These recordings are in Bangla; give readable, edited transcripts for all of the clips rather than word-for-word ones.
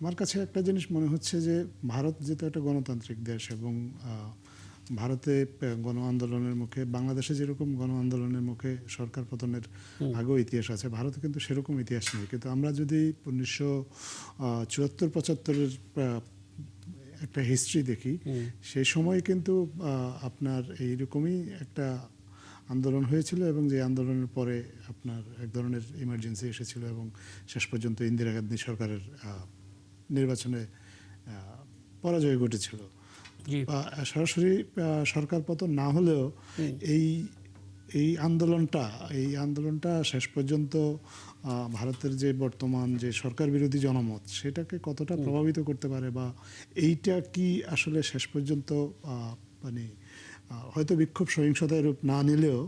আমার কাছে একটা জিনিস মনে হচ্ছে যে ভারত যেহেতু একটা গণতান্ত্রিক দেশ এবং ভারতে গণ আন্দোলনের মুখে, বাংলাদেশে যেরকম গণ আন্দোলনের মুখে সরকার পতনের আগেও ইতিহাস আছে, ভারতে কিন্তু সেরকম ইতিহাস নেই। কিন্তু আমরা যদি 1974-75-এর একটা হিস্ট্রি দেখি, সেই সময় কিন্তু আপনার এইরকমই একটা আন্দোলন হয়েছিল এবং যে আন্দোলনের পরে আপনার এক ধরনের ইমার্জেন্সি এসেছিল এবং শেষ পর্যন্ত ইন্দিরা গান্ধী সরকারের নির্বাচনে পরাজয় ঘটেছিল। সরাসরি সরকার পতন না হলেও এই এই আন্দোলনটা শেষ পর্যন্ত ভারতের যে বর্তমান যে সরকার বিরোধী জনমত সেটাকে কতটা প্রভাবিত করতে পারে, বা এইটা কি আসলে শেষ পর্যন্ত মানে হয়তো বিক্ষোভ সহিংসতার রূপ না নিলেও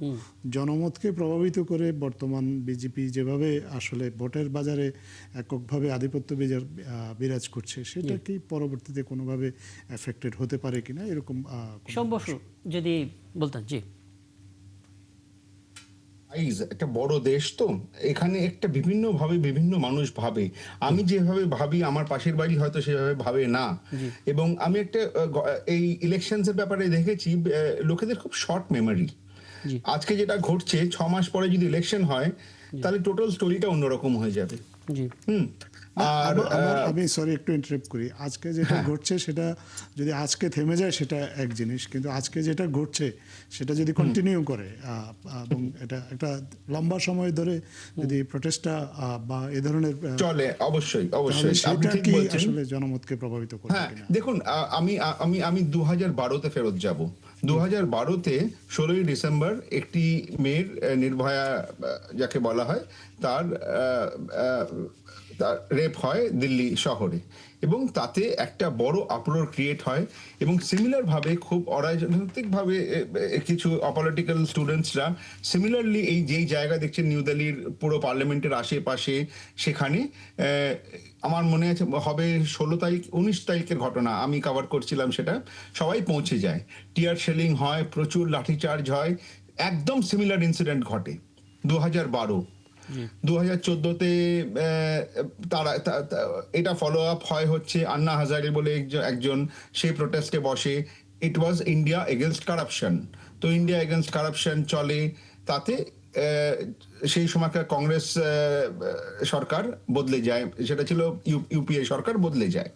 জনমতকে প্রভাবিত করে বর্তমান বিজেপি যেভাবে আসলে ভোটের বাজারে এককভাবে আধিপত্য বিরাজ করছে, সেটা কি পরবর্তীতে কোনোভাবে এফেক্টেড হতে পারে কিনা, এরকম যদি বলতেন। জি, একটা বড় দেশ, তো এখানে একটা বিভিন্ন ভাবে বিভিন্ন মানুষ ভাবে। আমি যেভাবে ভাবি আমার পাশের বাড়ি হয়তো সেভাবে ভাবে না। এবং আমি একটা এই ইলেকশনস এর ব্যাপারে দেখেছি লোকেদের খুব শর্ট মেমোরি। আজকে যেটা ঘটছে 6 মাস পরে যদি ইলেকশন হয় তাহলে টোটাল স্টোরিটা অন্যরকম হয়ে যাবে। আর আমি সরি একটু ইন্টারাপ্ট করি, আজকে যেটা ঘটছে সেটা যদি আজকে থেমে যায় সেটা এক জিনিস, কিন্তু আজকে যেটা ঘটছে সেটা যদি কন্টিনিউ করে এবং এটা একটা লম্বা সময় ধরে যদি প্রটেস্টটা বা এ ধরনের চলে, অবশ্যই অবশ্যই আপনি ঠিক বলছেন, আসলে জনমতকে প্রভাবিত করবে কিনা। দেখুন, আমি 2012-তে ফেরত যাব। 2012-তে 16ই ডিসেম্বর একটি মেয়ের, নির্ভয়া যাকে বলা হয়, তার রেপ হয় দিল্লি শহরে, এবং তাতে একটা বড় আপরোর ক্রিয়েট হয়। এবং সিমিলার ভাবে খুব অরাজনৈতিক ভাবে কিছু অপলিটিক্যাল স্টুডেন্টসরা সিমিলারলি এই যেই জায়গা দেখছেন নিউ দিল্লির পুরো পার্লামেন্টের আশেপাশে, সেখানে আমার মনে আছে হবে 16 তারিখ 19 তারিখের ঘটনা, আমি কভার করছিলাম সেটা, সবাই পৌঁছে যায়, টিয়ার শেলিং হয়, প্রচুর লাঠিচার্জ হয়, একদম সিমিলার ইনসিডেন্ট ঘটে 2012। 2014-তে তারা এটা ফলো আপ হয় হচ্ছে আন্না হাজারে বলে একজন সেই প্রোটেস্টে বসে, ইট ওয়াজ ইন্ডিয়া এগেনস্ট কারাপশন। তো ইন্ডিয়া এগেনস্ট কারাপশন চলে, তাতে সেই সময়কার কংগ্রেস সরকার বদলে যায়, সেটা ছিল ইউপিএ সরকার বদলে যায়।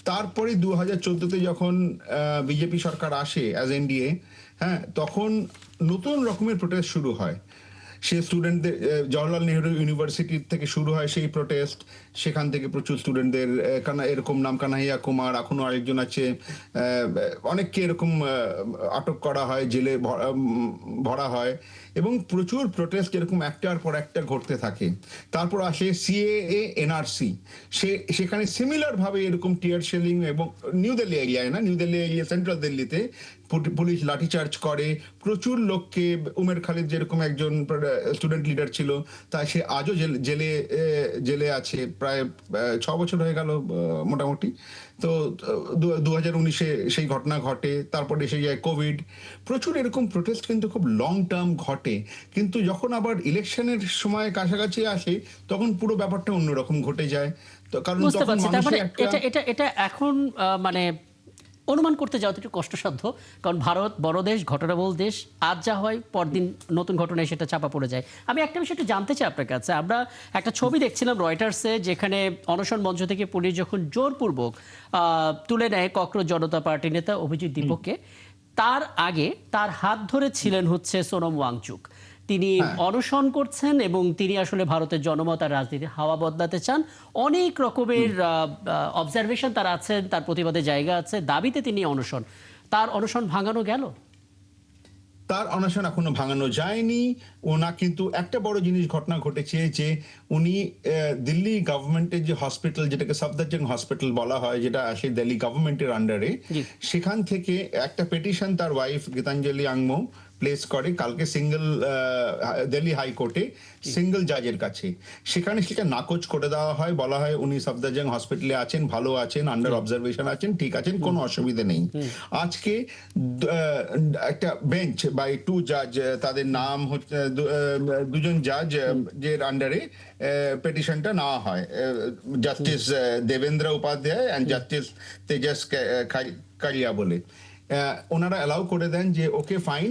তারপরে 2014-তে যখন বিজেপি সরকার আসে অ্যাজ এনডিএ, তখন নতুন রকমের প্রোটেস্ট শুরু হয়। সে স্টুডেন্টদের জওহরলাল নেহরু ইউনিভার্সিটি থেকে শুরু হয় সেই প্রোটেস্ট, সেখান থেকে প্রচুর স্টুডেন্টদের এরকম নাম কানাইয়া কুমার, এখনো আরেকজন আছে, অনেককে এরকম আটক করা হয়, জেলে ভরা হয়, এবং প্রচুর প্রোটেস্ট এরকম একটার পর একটা ঘটতে থাকে। তারপর আসে সিএএ এনআরসি, সেখানে সিমিলার ভাবে এরকম টিয়ার শেলিং, এবং নিউ দিল্লি এরিয়ায় না, নিউ দিল্লি এরিয়া সেন্ট্রাল দিল্লিতে পুলিশ লাঠিচার্জ করে, প্রচুর লোককে, উমের খালিদ যেরকম একজন স্টুডেন্ট লিডার ছিল, তা সে আজও জেলে আছে, প্রায় 6 বছর হয়ে গেল মোটামুটি। তো 2019-এ সেই ঘটনা ঘটে, তারপরে এসে যায় কোভিড। প্রচুর এরকম প্রোটেস্ট কিন্তু খুব লং টার্ম ঘটে, কিন্তু যখন আবার ইলেকশনের সময় কাছাকাছি আসে তখন পুরো ব্যাপারটা অন্যরকম ঘটে যায়। তো কারণ তখন এটা এখন মানে অনুমান করতে যাওয়া একটু কষ্টসাধ্য, কারণ ভারত বড় দেশ, ঘটনাবহুল দেশ, আজ যা হয় পরদিন নতুন ঘটনায় সেটা চাপা পড়ে যায়। আমি একটা বিষয় একটু জানতে চাই আপনার কাছে, আমরা একটা ছবি দেখছিলাম রয়টার্সে, যেখানে অনশন মঞ্চ থেকে পুলিশ যখন জোরপূর্বক তুলে নেয় ককরোচ জনতা পার্টি নেতা অভিজিৎ দীপককে, তার আগে তার হাত ধরে ছিলেন হচ্ছে সোনম ওয়াংচুক। তিনি অনশন করছেন এবং তিনি আসলে ভারতের জনমত আর রাজনীতির হাওয়া বদলাতে চান। অনেক রকমের অবজারভেশন তার আছেন, তার প্রতিবাদের জায়গা আছে, দাবিতে তিনি অনশন। তার অনশন ভাঙানো গেল? তার অনশন এখনো ভাঙানো যায়নি। ওনা কিন্তু একটা বড় জিনিস ঘটনা ঘটেছে যে উনি দিল্লি গভর্নমেন্টের যে হসপিটাল, যেটাকে সফদরজং হসপিটাল বলা হয়, যেটা আসে দিল্লি গভর্নমেন্টের আন্ডারে, সেখান থেকে একটা পেটিশন তার ওয়াইফ গীতাঞ্জলি আংমো প্লেস করে কালকে সিঙ্গেল দিল্লি হাইকোর্টে সিঙ্গেল জাজের কাছে, সেখানে সেটা নাকচ করে দেওয়া হয়, বলা হয় উনি সফদরজং হসপিটালে আছেন, ভালো আছেন, আন্ডার অবজারভেশন আছেন, ঠিক আছেন, কোনো অসুবিধা নেই। আজকে একটা বেঞ্চ বাই 2 জাজ, তাদের নাম হচ্ছে দুজন জাজ এর আন্ডারে পেটিশনটা নেওয়া হয়, justice Devendra Upadhyay and justice Tejas Kariya বলে। ওনারা অ্যালাউ করে দেন যে ওকে ফাইন,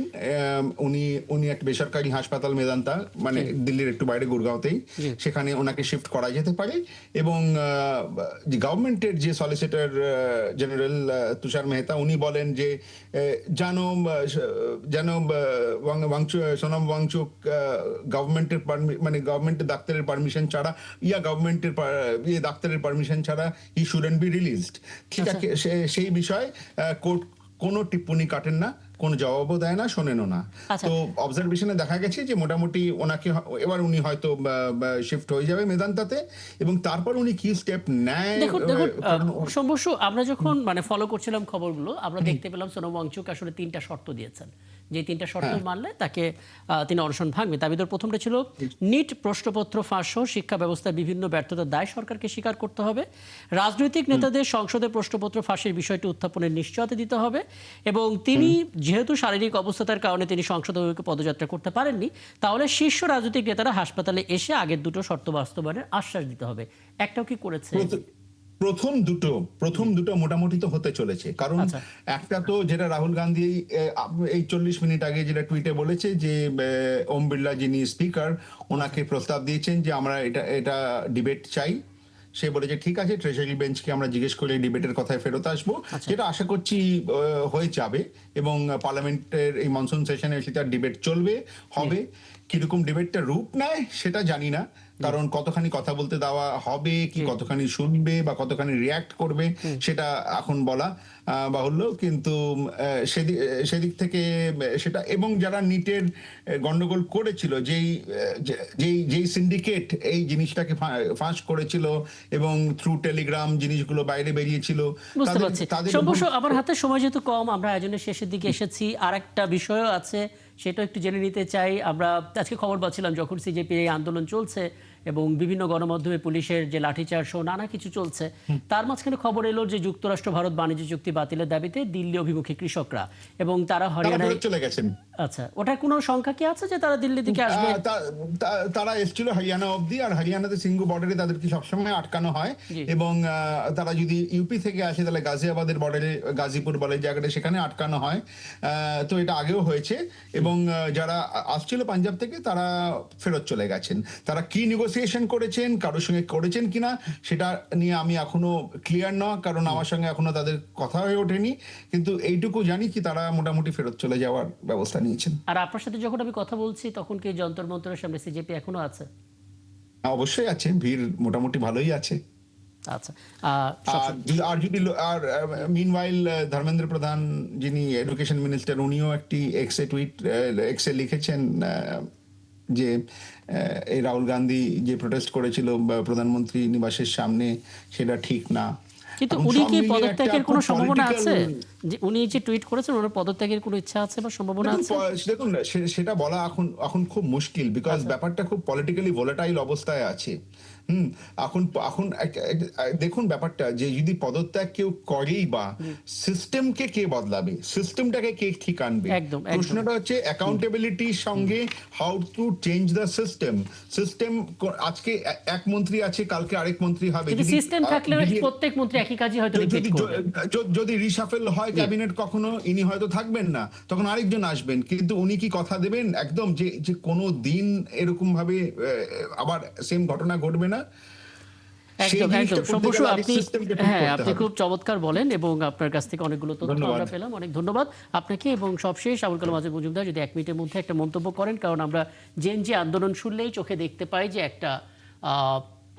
উনি একটা বেসরকারি হাসপাতাল মেদান্তা, মানে দিল্লির একটু বাইরে গুরগাঁওতেই, সেখানে ওনাকে শিফট করা যেতে পারে। এবং গভর্নমেন্টের যে সলিসিটর জেনারেল তুষার মেহতা, উনি বলেন যে যেন সোনম ওয়াংচুক গভর্নমেন্টের মানে গভর্নমেন্টের ডাক্তারের পারমিশন ছাড়া, গভর্নমেন্টের ডাক্তারের পারমিশন ছাড়া হি শুডন্ট বি রিলিজড। ঠিক আছে, সেই বিষয়ে কোর্ট কোনো টিপ্পনি কাটেন না, কোনো জবাবও দেয় না, শোনেনও না। তো অবজারভেশনে দেখা গেছে যে মোটামুটি ওনাকে এবার উনি হয়তো শিফট হয়ে যাবে মেদান্তাতে, এবং তারপর উনি কি স্টেপ নেয়। দেখুন সম্ভবত আমরা যখন মানে ফলো করছিলাম খবরগুলো, আমরা দেখতে পেলাম সোনম ওয়াংচুক আসলে 3টা শর্ত দিয়েছেন, যে 3টা শর্ত মানলে তাকে তিনি অনশন ভাঙবেন। তার ভিতর প্রথমটা ছিল নিট প্রশ্নপত্র ফাঁস সহ শিক্ষা ব্যবস্থার বিভিন্ন ব্যর্থতার দায় সরকারকে স্বীকার করতে হবে, রাজনৈতিক নেতাদের সংসদে প্রশ্নপত্র ফাঁসের বিষয়টি উত্থাপনের নিশ্চয়তা দিতে হবে, এবং তিনি যেহেতু শারীরিক অবস্থার কারণে তিনি সংসদ অভিমুখে পদযাত্রা করতে পারেননি, তাহলে শীর্ষ রাজনৈতিক নেতারা হাসপাতালে এসে আগের দুটো শর্ত বাস্তবায়নের আশ্বাস দিতে হবে। একটাও কি করেছে? প্রথম দুটো মোটামুটি তো হতে চলেছে, কারণ একটা তো যেটা রাহুল গান্ধী এই 40 মিনিট আগে যেটা টুইটে বলেছে যে ওম বিড়লা যিনি স্পিকার, ওনাকে প্রস্তাব দিয়েছেন যে আমরা এটা ডিবেট চাই। সে বলেছে ঠিক আছে, ট্রেজারি বেঞ্চকে আমরা জিজ্ঞেস করে ডিবেটের কথায় ফেরত আসবো, যেটা আশা করছি হয়ে যাবে, এবং পার্লামেন্টের এই মনসুন সেশনে সেটা ডিবেট চলবে হবে। কিরকম ডিবেটটা রূপ নেয় সেটা জানি না, কারণ কতখানি কথা বলতে দেওয়া হবে, কি কতখানি শুনবে বা কতখানি রিয়াক্ট করবে সেটা এখন বলা বাহুল্য। কিন্তু সেদিক থেকে সেটা, এবং যারা নিটের গন্ডগোল করেছিল, যেই সিন্ডিকেট এই জিনিসটাকে ফাঁস করেছিল এবং থ্রু টেলিগ্রাম জিনিসগুলো বাইরে বেরিয়েছিল, বুঝতে পারছি। সম্ভবত আমার হাতে সময় যেহেতু কম, আমরা আয়োজনের শেষের দিকে এসেছি, আর একটা বিষয়ও আছে সেটা একটু জেনে নিতে চাই। আমরা আজকে খবর পাচ্ছিলাম যখন সিজেপির এই আন্দোলন চলছে এবং বিভিন্ন গণমাধ্যমে পুলিশের যে লাঠিচার্জ সহ নানা কিছু চলছে, তার মাঝখানে খবর এলো যে যুক্তরাষ্ট্র ভারত বাণিজ্য চুক্তি বাতিলের দাবিতে দিল্লি অভিমুখী কৃষকরা এবং তারা হরিয়ানায় চলে গেছেন। আচ্ছা, ওটার কোনো সংখ্যা কি আছে যে তারা দিল্লি দিকে আসবে? তারা এসেছিল হরিয়ানা অবধি, আর হরিয়ানাতে সিঙ্গু বর্ডারে তাদেরকে সবসময় আটকানো হয়, এবং তারা যদি ইউপি থেকে আসে তাহলে গাজিয়াবাদের বর্ডারে, গাজীপুর বলে জায়গাটা, সেখানে আটকানো হয়। তো এটা আগেও হয়েছে, এবং যারা আসছিল পাঞ্জাব থেকে তারা ফেরত চলে গেছেন। তারা কি নেগোসিয়েশন করেছেন, কারোর সঙ্গে করেছেন কিনা সেটা নিয়ে আমি এখনো ক্লিয়ার না, কারণ আমার সঙ্গে এখনো তাদের কথা হয়ে ওঠেনি, কিন্তু এইটুকু জানি কি তারা মোটামুটি ফেরত চলে যাওয়ার ব্যবস্থা নিয়েছেন। আর আপনার সাথে যখন আমি কথা বলছি তখন কি যন্তর মন্তরের সামনে সিজেপি এখনো আছে? অবশ্যই আছে, ভিড় মোটামুটি ভালোই আছে। আচ্ছা, আর যদি মিনওয়াইল ধর্মেন্দ্র প্রধান যিনি এডুকেশন মিনিস্টার, উনিও একটি এক্সে লিখেছেন যে এই রাহুল গান্ধী যে প্রোটেস্ট করেছিল প্রধানমন্ত্রী নিবাসের সামনে, সেটা ঠিক না। কিন্তু উনি কি পদত্যাগের কোনো সম্ভাবনা আছে? যে উনি যে টুইট করেছেন, ওনার পদত্যাগের কোনো ইচ্ছা আছে বা সম্ভাবনা আছে? দেখুন, সেটা বলা এখন খুব মুশকিল, বিকজ ব্যাপারটা খুব পলিটিক্যালি ভোলাটাইল অবস্থায় আছে। এখন দেখুন ব্যাপারটা, যে যদি পদত্যাগ কেউ করেই বা সিস্টেমকে কে বদলাবে, সিস্টেমটাকে কে ঠিক আনবে? প্রশ্নটা হচ্ছে অ্যাকাউন্টেবিলিটির সঙ্গে how to change the system. আজকে এক মন্ত্রী আছে, কালকে আরেক মন্ত্রী হবে। সিস্টেম থাকলে প্রত্যেক মন্ত্রী একই কাজই হয়তো রিপিট করবে। যদি রিশাফেল হয় ক্যাবিনেট, কখনো ইনি হয়তো থাকবেন না, তখন আরেকজন আসবেন, কিন্তু উনি কি কথা দেবেন একদম যে কোনো দিন এরকম ভাবে আবার সেম ঘটনা ঘটবে না? আপনি খুব চমৎকার বলেন, এবং আপনার কাছ থেকে অনেকগুলো তথ্য আমরা পেলাম। অনেক ধন্যবাদ আপনাকে। এবং সবশেষ আবুল কালাম আজাদ মজুমদার যদি 1 মিনিটের মধ্যে একটা মন্তব্য করেন, কারণ আমরা জেএনজি আন্দোলন শুনলেই চোখে দেখতে পাই যে একটা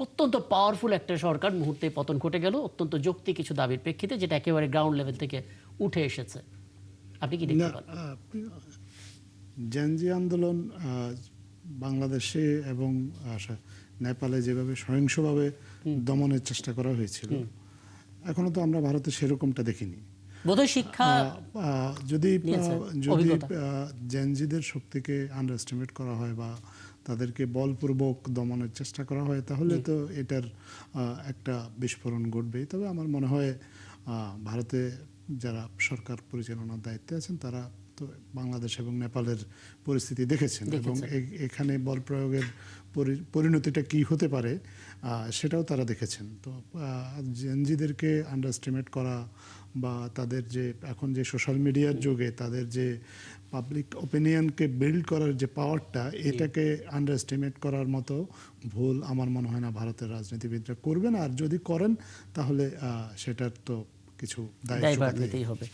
অত্যন্ত পাওয়ারফুল একটা সরকার মুহূর্তে পতন ঘটে গেল অত্যন্ত যৌক্তিক কিছু দাবির প্রেক্ষিতে, যেটা একেবারে গ্রাউন্ড লেভেল থেকে উঠে এসেছে। আপনি কি দেখতে পান? জেএনজি আন্দোলন বাংলাদেশে এবং নেপালে যেভাবে সহিংসভাবে দমনের চেষ্টা করা হয়েছিল, এখনো তো আমরা ভারতে সেরকমটা দেখিনি। বোধহয় শিক্ষা যদি নিয়েছেন, যদি অভিজ্ঞতা। জেনজিদের শক্তিকে আন্ডারএস্টিমেট করা হয় বা তাদেরকে বলপূর্বক দমনের চেষ্টা করা হয় তাহলে তো এটার একটা বিস্ফোরণ ঘটবেই। তবে আমার মনে হয় ভারতে যারা সরকার পরিচালনার দায়িত্বে আছেন তারা তো বাংলাদেশ এবং নেপালের পরিস্থিতি দেখেছেন এবং এখানে বল প্রয়োগের পরিণতিটা কি হতে পারে সেটাও তারা দেখেছেন। তো জেনজিদেরকে আন্ডারএস্টিমেট করা বা তাদের যে এখন যে সোশ্যাল মিডিয়ার যুগে তাদের যে পাবলিক ওপিনিয়নকে বিল্ড করার যে পাওয়ারটা, এটাকে আন্ডারএস্টিমেট করার মতো ভুল আমার মনে হয় না ভারতের রাজনীতিবিদরা করবেন। আর যদি করেন তাহলে সেটার তো কিছু দায়ভার নিতেই হবে।